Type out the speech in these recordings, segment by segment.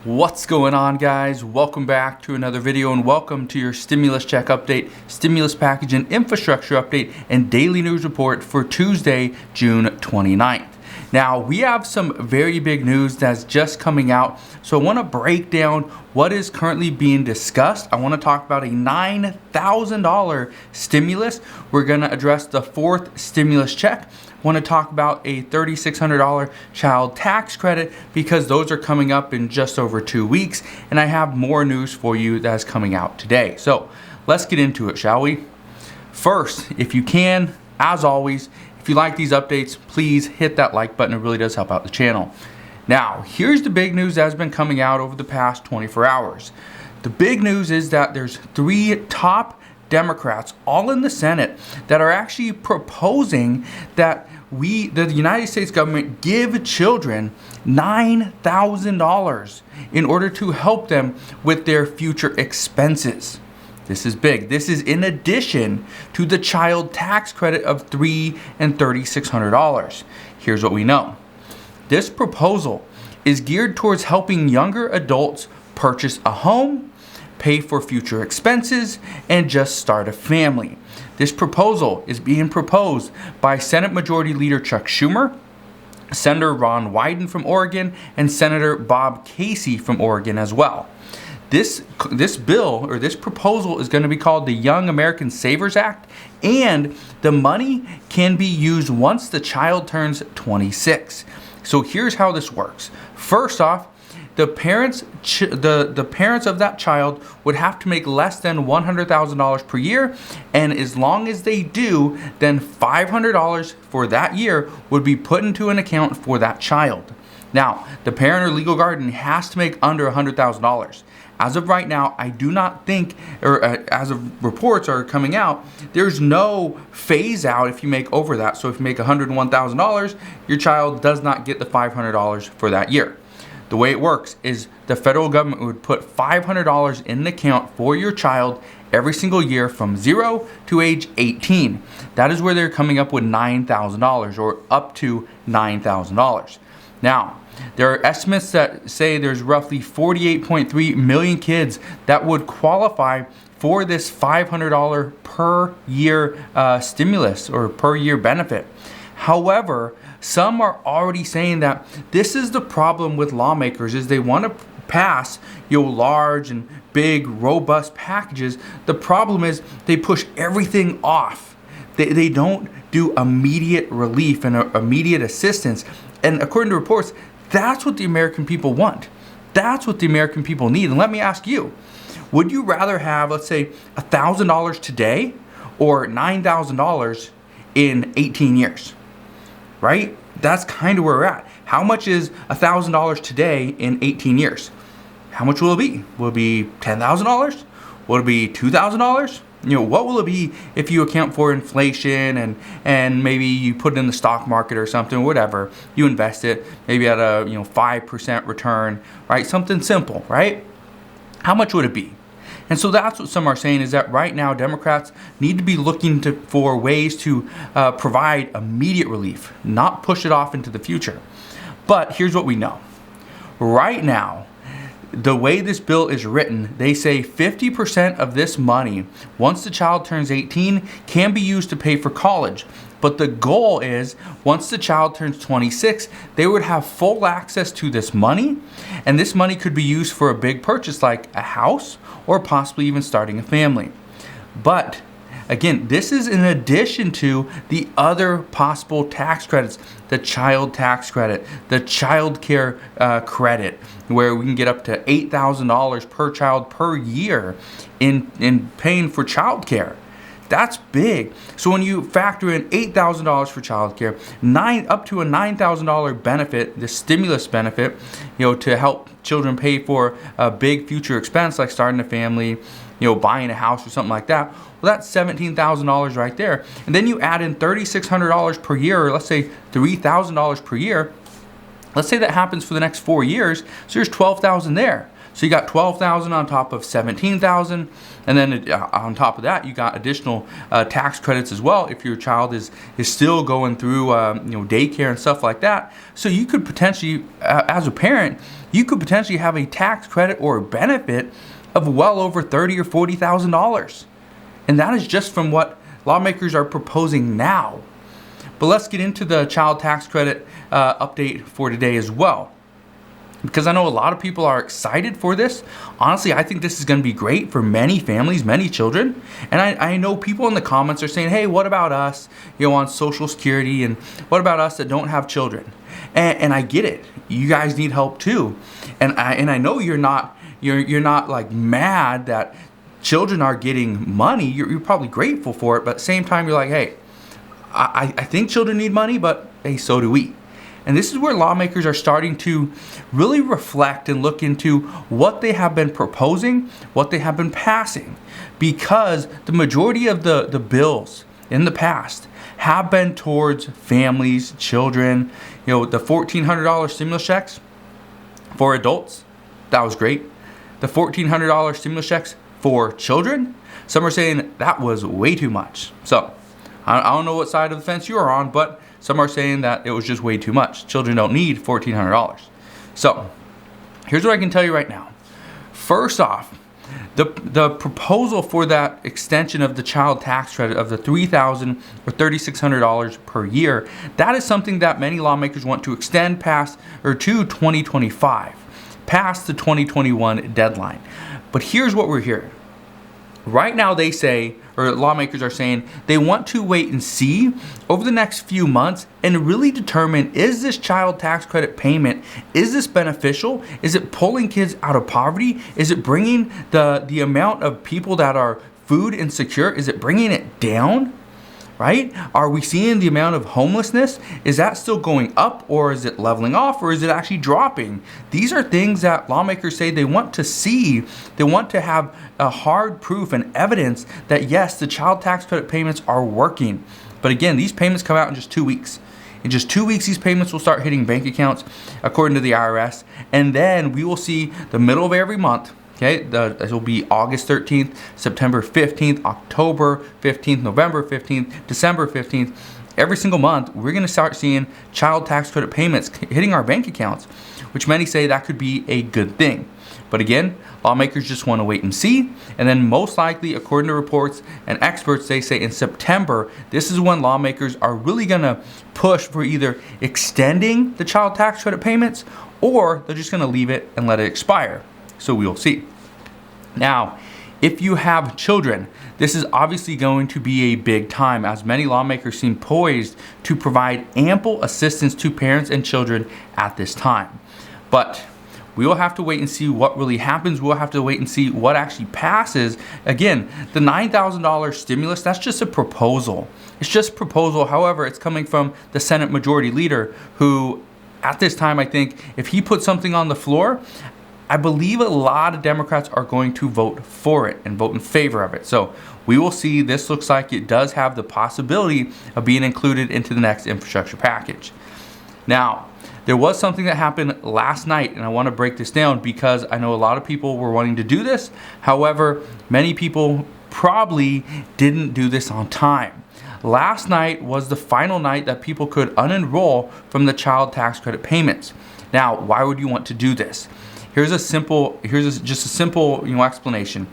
What's going on, guys? Welcome back to another video and welcome to your stimulus check update, stimulus package and infrastructure update and daily news report for Tuesday, June 29th. Now, we have some very big news that's just coming out, so I want to break down what is currently being discussed. I want to talk about a $9,000 stimulus. We're going to address the fourth stimulus check. I want to talk about a $3,600 child tax credit because those are coming up in just over 2 weeks, and I have more news for you that's coming out today. So let's get into it, shall we? First, if you can, as always, if you like these updates, please hit that like button. It really does help out the channel. Now, here's the big news that has been coming out over the past 24 hours. The big news is that there's 3 top Democrats, all in the Senate, that are actually proposing that the United States government give children $9,000 in order to help them with their future expenses. This is big. This is in addition to the child tax credit of $300 and $3,600. Here's what we know. This proposal is geared towards helping younger adults purchase a home, pay for future expenses, and just start a family. This proposal is being proposed by Senate Majority Leader Chuck Schumer, Senator Ron Wyden from Oregon, and Senator Bob Casey from Oregon as well. This bill, or this proposal, is going to be called the Young American Savers Act, and the money can be used once the child turns 26. So here's how this works. First off, the parents of that child would have to make less than $100,000 per year, and as long as they do, then $500 for that year would be put into an account for that child. Now, the parent or legal guardian has to make under $100,000. As of right now, I do not think, or as of reports are coming out, there's no phase out if you make over that. So if you make $101,000, your child does not get the $500 for that year. The way it works is the federal government would put $500 in an account for your child every single year from 0 to age 18. That is where they're coming up with $9,000 or up to $9,000. Now, there are estimates that say there's roughly 48.3 million kids that would qualify for this $500 per year stimulus or per year benefit. However, some are already saying that this is the problem with lawmakers, is they want to pass large and big, robust packages. The problem is they push everything off. They don't do immediate relief and immediate assistance. And according to reports, that's what the American people want. That's what the American people need. And let me ask you, would you rather have, let's say, $1,000 today or $9,000 in 18 years? Right? That's kind of where we're at. How much is $1,000 today in 18 years? How much will it be? Will it be $10,000? Will it be $2,000? What will it be if you account for inflation and maybe you put it in the stock market or something, whatever, you invest it maybe at a 5% return, right? Something simple, right? How much would it be? And so that's what some are saying, is that right now Democrats need to be looking for ways to provide immediate relief, not push it off into the future. But here's what we know. Right now, the way this bill is written, they say 50% of this money, once the child turns 18, can be used to pay for college. But the goal is, once the child turns 26, they would have full access to this money, and this money could be used for a big purchase like a house or possibly even starting a family. But again, this is in addition to the other possible tax credits, the child tax credit, the child care credit, where we can get up to $8,000 per child per year in paying for child care. That's big. So when you factor in $8,000 for child care, up to a $9,000 benefit, the stimulus benefit, to help children pay for a big future expense like starting a family, buying a house or something like that. Well, that's $17,000 right there. And then you add in $3,600 per year, or let's say $3,000 per year. Let's say that happens for the next 4 years. So there's $12,000 there. So you got $12,000 on top of $17,000, and then on top of that, you got additional tax credits as well if your child is still going through daycare and stuff like that. So you could potentially, as a parent, you could potentially have a tax credit or a benefit of well over $30,000 or $40,000, and that is just from what lawmakers are proposing now. But let's get into the child tax credit update for today as well, because I know a lot of people are excited for this. Honestly, I think this is going to be great for many families, many children. And I know people in the comments are saying, hey, what about us, on Social Security, and what about us that don't have children? And I get it. You guys need help too. And I know you're not like mad that children are getting money. You're probably grateful for it, but at the same time, you're like, hey, I think children need money, but hey, so do we. And this is where lawmakers are starting to really reflect and look into what they have been proposing, what they have been passing, because the majority of the bills in the past have been towards families, children. The $1,400 stimulus checks for adults, that was great. The $1,400 stimulus checks for children, some are saying that was way too much. So I don't know what side of the fence you are on, but some are saying that it was just way too much. Children don't need $1,400. So here's what I can tell you right now. First off, the proposal for that extension of the child tax credit of the $3,000 or $3,600 per year, that is something that many lawmakers want to extend to 2025, past the 2021 deadline. But here's what we're hearing. Right now they say, or lawmakers are saying, they want to wait and see over the next few months and really determine, is this child tax credit payment, is this beneficial? Is it pulling kids out of poverty? Is it bringing the amount of people that are food insecure, is it bringing it down? Right? Are we seeing the amount of homelessness? Is that still going up, or is it leveling off, or is it actually dropping? These are things that lawmakers say they want to see. They want to have a hard proof and evidence that yes, the child tax credit payments are working. But again, these payments come out in just 2 weeks. In just 2 weeks, these payments will start hitting bank accounts according to the IRS. And then we will see the middle of every month. Okay, this will be August 13th, September 15th, October 15th, November 15th, December 15th. Every single month, we're going to start seeing child tax credit payments hitting our bank accounts, which many say that could be a good thing. But again, lawmakers just want to wait and see. And then most likely, according to reports and experts, they say in September, this is when lawmakers are really going to push for either extending the child tax credit payments, or they're just going to leave it and let it expire. So we will see. Now, if you have children, this is obviously going to be a big time, as many lawmakers seem poised to provide ample assistance to parents and children at this time. But we will have to wait and see what really happens. We'll have to wait and see what actually passes. Again, the $9,000 stimulus, that's just a proposal. It's just a proposal. However, it's coming from the Senate Majority Leader, who at this time, I think if he puts something on the floor, I believe a lot of Democrats are going to vote for it and vote in favor of it. So we will see. This looks like it does have the possibility of being included into the next infrastructure package. Now, there was something that happened last night, and I want to break this down because I know a lot of people were wanting to do this. However, many people probably didn't do this on time. Last night was the final night that people could unenroll from the child tax credit payments. Now, why would you want to do this? Here's just a simple explanation.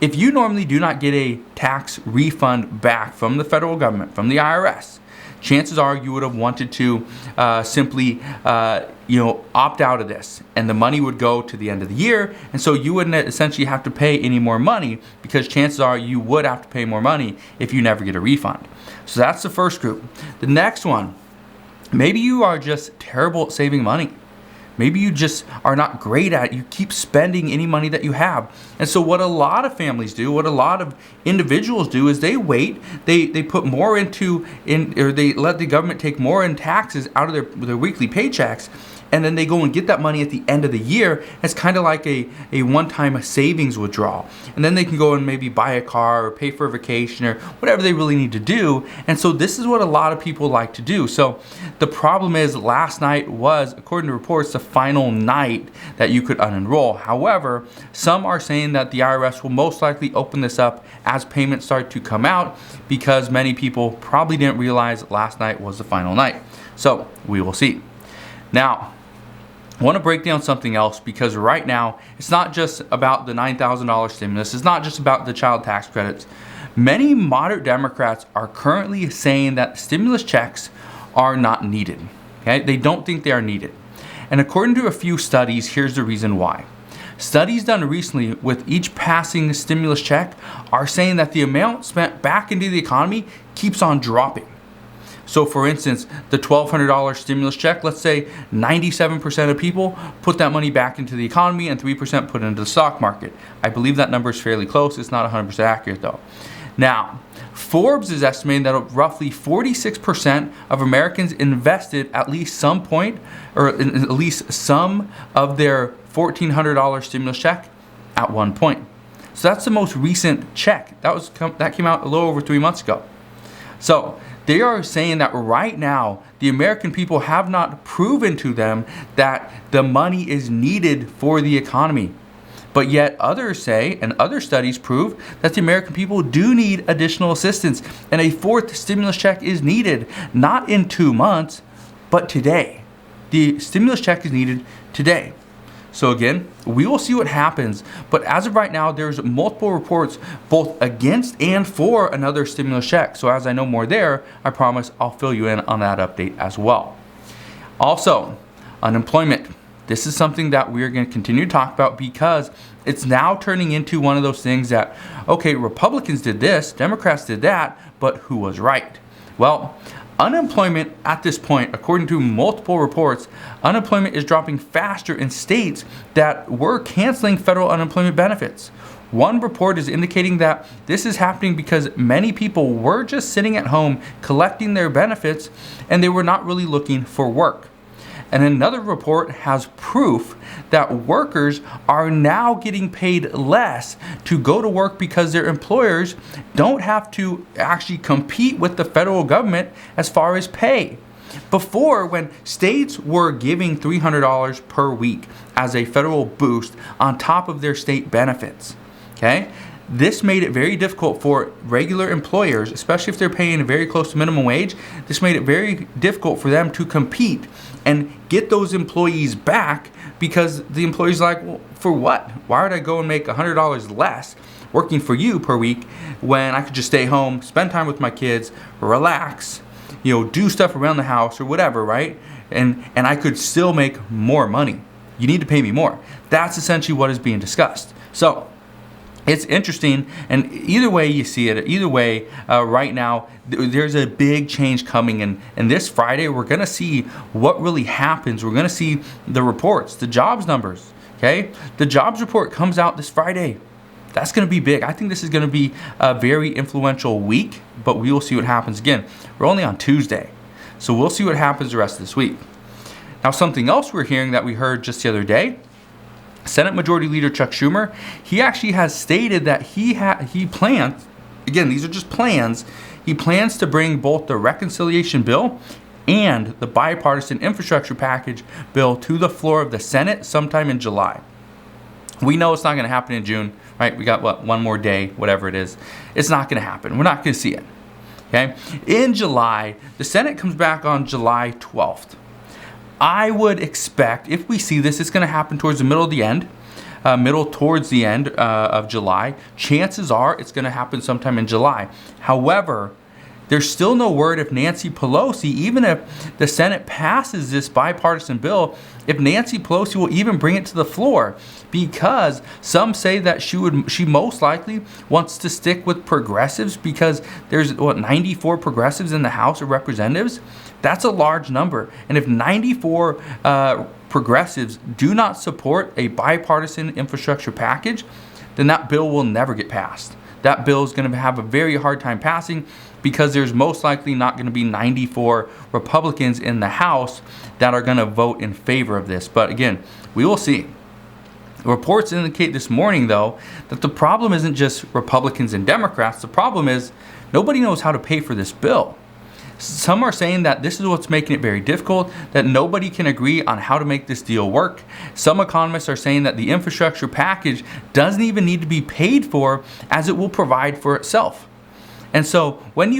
If you normally do not get a tax refund back from the federal government, from the IRS, chances are you would have wanted to simply opt out of this, and the money would go to the end of the year, and so you wouldn't essentially have to pay any more money, because chances are you would have to pay more money if you never get a refund. So that's the first group. The next one, maybe you are just terrible at saving money. Maybe you just are not great at it. You keep spending any money that you have. And so what a lot of families do, what a lot of individuals do, is they wait, they put more or they let the government take more in taxes out of their weekly paychecks, and then they go and get that money at the end of the year. It's kind of like a one-time savings withdrawal. And then they can go and maybe buy a car or pay for a vacation or whatever they really need to do. And so this is what a lot of people like to do. So the problem is last night was, according to reports, the final night that you could unenroll. However, some are saying that the IRS will most likely open this up as payments start to come out, because many people probably didn't realize last night was the final night. So we will see. Now, I want to break down something else, because right now it's not just about the $9,000 stimulus. It's not just about the child tax credits. Many moderate Democrats are currently saying that stimulus checks are not needed. Okay? They don't think they are needed. And according to a few studies, here's the reason why. Studies done recently with each passing stimulus check are saying that the amount spent back into the economy keeps on dropping. So for instance, the $1,200 stimulus check, let's say 97% of people put that money back into the economy and 3% put it into the stock market. I believe that number is fairly close. It's not 100% accurate though. Now, Forbes is estimating that roughly 46% of Americans invested at least some point, or at least some of their $1,400 stimulus check at one point. So that's the most recent check. That came out a little over 3 months ago. So they are saying that right now, the American people have not proven to them that the money is needed for the economy. But yet others say, and other studies prove, that the American people do need additional assistance. And a fourth stimulus check is needed, not in 2 months, but today. The stimulus check is needed today. So again, we will see what happens. But as of right now, there's multiple reports both against and for another stimulus check. So as I know more there, I promise I'll fill you in on that update as well. Also, unemployment. This is something that we're going to continue to talk about, because it's now turning into one of those things that, okay, Republicans did this, Democrats did that, but who was right? Well, unemployment at this point, according to multiple reports, unemployment is dropping faster in states that were canceling federal unemployment benefits. One report is indicating that this is happening because many people were just sitting at home collecting their benefits and they were not really looking for work. And another report has proof that workers are now getting paid less to go to work because their employers don't have to actually compete with the federal government as far as pay. Before, when states were giving $300 per week as a federal boost on top of their state benefits, okay? This made it very difficult for regular employers, especially if they're paying very close to minimum wage. This made it very difficult for them to compete and get those employees back, because the employee's like, well, for what? Why would I go and make $100 less working for you per week when I could just stay home, spend time with my kids, relax, do stuff around the house or whatever, right? And I could still make more money. You need to pay me more. That's essentially what is being discussed. So it's interesting, and either way you see it, either way, right now, there's a big change coming, and this Friday, we're going to see what really happens. We're going to see the reports, the jobs numbers, okay? The jobs report comes out this Friday. That's going to be big. I think this is going to be a very influential week, but we will see what happens. Again, we're only on Tuesday, so we'll see what happens the rest of this week. Now, something else we're hearing that we heard just the other day, Senate Majority Leader Chuck Schumer, he actually has stated that he plans, again, these are just plans, he plans to bring both the reconciliation bill and the bipartisan infrastructure package bill to the floor of the Senate sometime in July. We know it's not going to happen in June, right? We got, one more day, whatever it is. It's not going to happen. We're not going to see it, okay? In July, the Senate comes back on July 12th. I would expect, if we see this, it's going to happen towards the middle towards the end of July. Chances are it's going to happen sometime in July. However, there's still no word if Nancy Pelosi, even if the Senate passes this bipartisan bill, if Nancy Pelosi will even bring it to the floor, because some say that she most likely wants to stick with progressives, because there's 94 progressives in the House of Representatives. That's a large number. And if 94 progressives do not support a bipartisan infrastructure package, then that bill will never get passed. that bill is going to have a very hard time passing because there's most likely not going to be 94 Republicans in the House that are going to vote in favor of this. But again, we will see. Reports indicate this morning, though, that the problem isn't just Republicans and Democrats. The problem is nobody knows how to pay for this bill. Some are saying that this is what's making it very difficult, that nobody can agree on how to make this deal work. Some economists are saying that the infrastructure package doesn't even need to be paid for, as it will provide for itself. And so when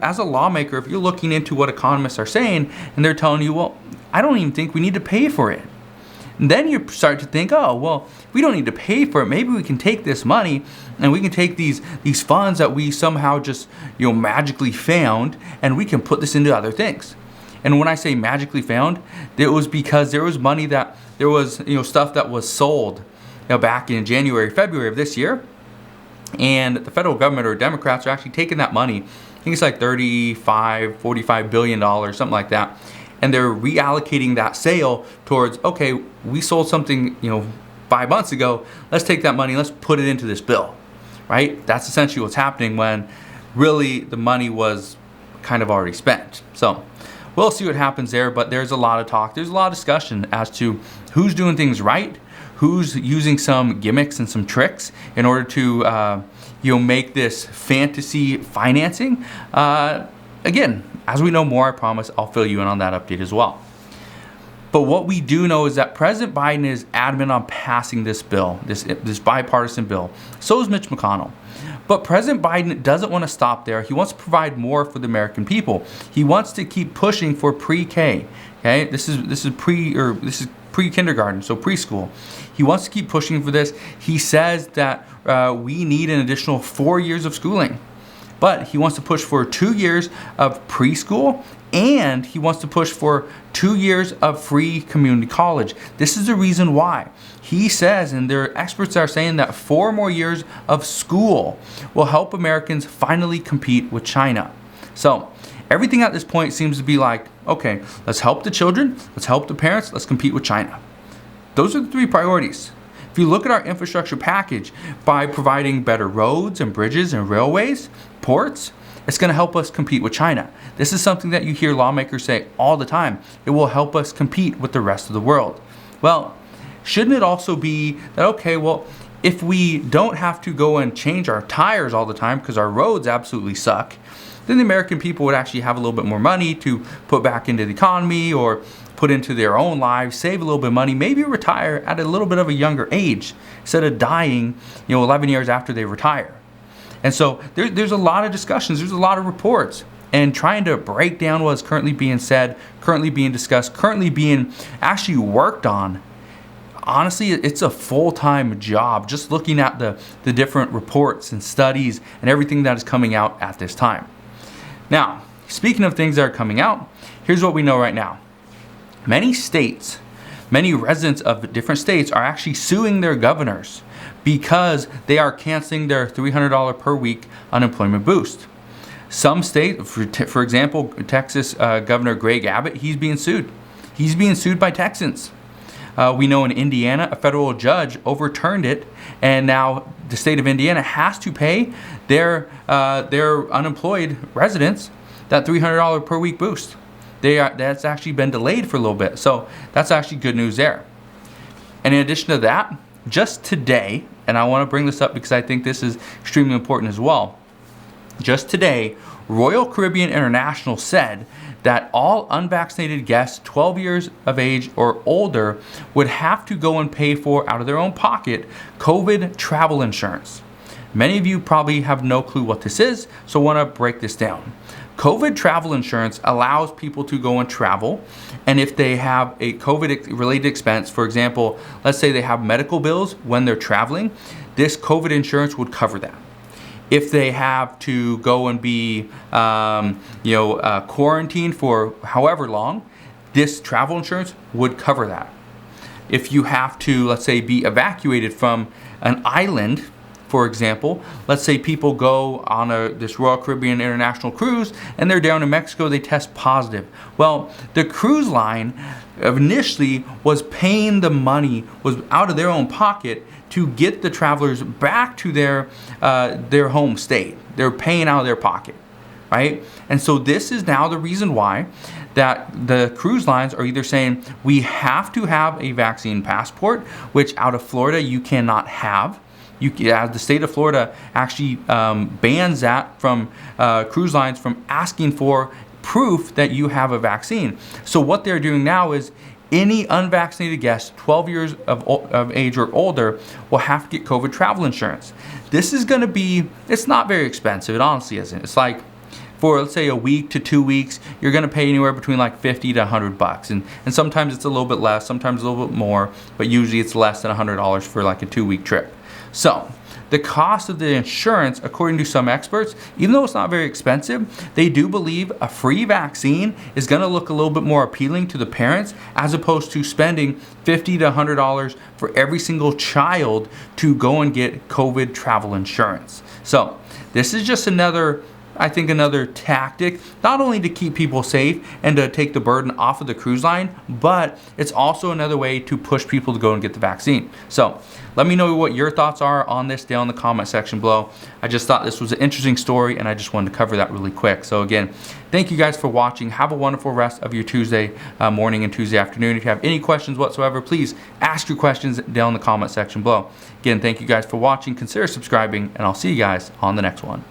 as a lawmaker, if you're looking into what economists are saying and they're telling you, well, I don't even think we need to pay for it. And then you start to think, oh, well, we don't need to pay for it. Maybe we can take this money and we can take these funds that we somehow just, magically found, and we can put this into other things. And when I say magically found, it was because there was money that there was, stuff that was sold, back in January, February of this year. And the federal government or Democrats are actually taking that money. I think it's like $45 billion, something like that. And they're reallocating that sale towards, okay, we sold something, 5 months ago. Let's take that money, let's put it into this bill, right? That's essentially what's happening when really the money was kind of already spent. So we'll see what happens there, but there's a lot of talk. There's a lot of discussion as to who's doing things right, who's using some gimmicks and some tricks in order to, make this fantasy financing. Again, as we know more, I promise I'll fill you in on that update as well. But what we do know is that President Biden is adamant on passing this bill, this bipartisan bill. So is Mitch McConnell. But President Biden doesn't want to stop there. He wants to provide more for the American people. He wants to keep pushing for pre-K. Okay, this is pre-kindergarten, so preschool. He wants to keep pushing for this. He says that we need an additional 4 years of schooling. But he wants to push for 2 years of preschool, and he wants to push for 2 years of free community college. This is the reason why. He says, and there are experts that are saying that 4 more years of school will help Americans finally compete with China. So everything at this point seems to be like, okay, let's help the children, let's help the parents, let's compete with China. Those are the 3 priorities. If you look at our infrastructure package, by providing better roads and bridges and railways, ports, it's going to help us compete with China. This is something that you hear lawmakers say all the time. It will help us compete with the rest of the world. Well, shouldn't it also be that, okay, well, if we don't have to go and change our tires all the time because our roads absolutely suck, then the American people would actually have a little bit more money to put back into the economy or put into their own lives, save a little bit of money, maybe retire at a little bit of a younger age instead of dying, 11 years after they retire. And so there's a lot of discussions, there's a lot of reports, and trying to break down what's currently being said, currently being discussed, currently being actually worked on. Honestly, it's a full-time job just looking at the different reports and studies and everything that is coming out at this time. Now, speaking of things that are coming out, here's what we know right now. Many residents of different states are actually suing their governors because they are canceling their $300 per week unemployment boost. Some states, for example, Texas Governor Greg Abbott, he's being sued. He's being sued by Texans. We know in Indiana, a federal judge overturned it, and now the state of Indiana has to pay their unemployed residents that $300 per week boost. That's actually been delayed for a little bit, so that's actually good news there. And in addition to that, just today, and I want to bring this up because I think this is extremely important as well. Just today, Royal Caribbean International said that all unvaccinated guests 12 years of age or older would have to go and pay for, out of their own pocket, COVID travel insurance. Many of you probably have no clue what this is, so I want to break this down. COVID travel insurance allows people to go and travel, and if they have a COVID-related expense, for example, let's say they have medical bills when they're traveling, this COVID insurance would cover that. If they have to go and be, quarantined for however long, this travel insurance would cover that. If you have to, let's say, be evacuated from an island, for example, let's say people go on this Royal Caribbean International cruise and they're down in Mexico, they test positive. Well, the cruise line initially was paying the money, was out of their own pocket to get the travelers back to their home state. They're paying out of their pocket, right? And so this is now the reason why that the cruise lines are either saying we have to have a vaccine passport, which out of Florida you cannot have. The state of Florida actually bans that from cruise lines from asking for proof that you have a vaccine. So what they're doing now is any unvaccinated guest 12 years of age or older will have to get COVID travel insurance. This is going to be, it's not very expensive. It honestly isn't. It's like, for let's say a week to 2 weeks, you're going to pay anywhere between like $50 to $100, and sometimes it's a little bit less, sometimes a little bit more, but usually it's less than $100 for like a 2-week trip. So the cost of the insurance, according to some experts, even though it's not very expensive, they do believe a free vaccine is going to look a little bit more appealing to the parents, as opposed to spending $50 to $100 for every single child to go and get COVID travel insurance. So this is just another tactic, not only to keep people safe and to take the burden off of the cruise line, but it's also another way to push people to go and get the vaccine. So let me know what your thoughts are on this down in the comment section below. I just thought this was an interesting story, and I just wanted to cover that really quick. So again, thank you guys for watching. Have a wonderful rest of your Tuesday morning and Tuesday afternoon. If you have any questions whatsoever, please ask your questions down in the comment section below. Again, thank you guys for watching. Consider subscribing, and I'll see you guys on the next one.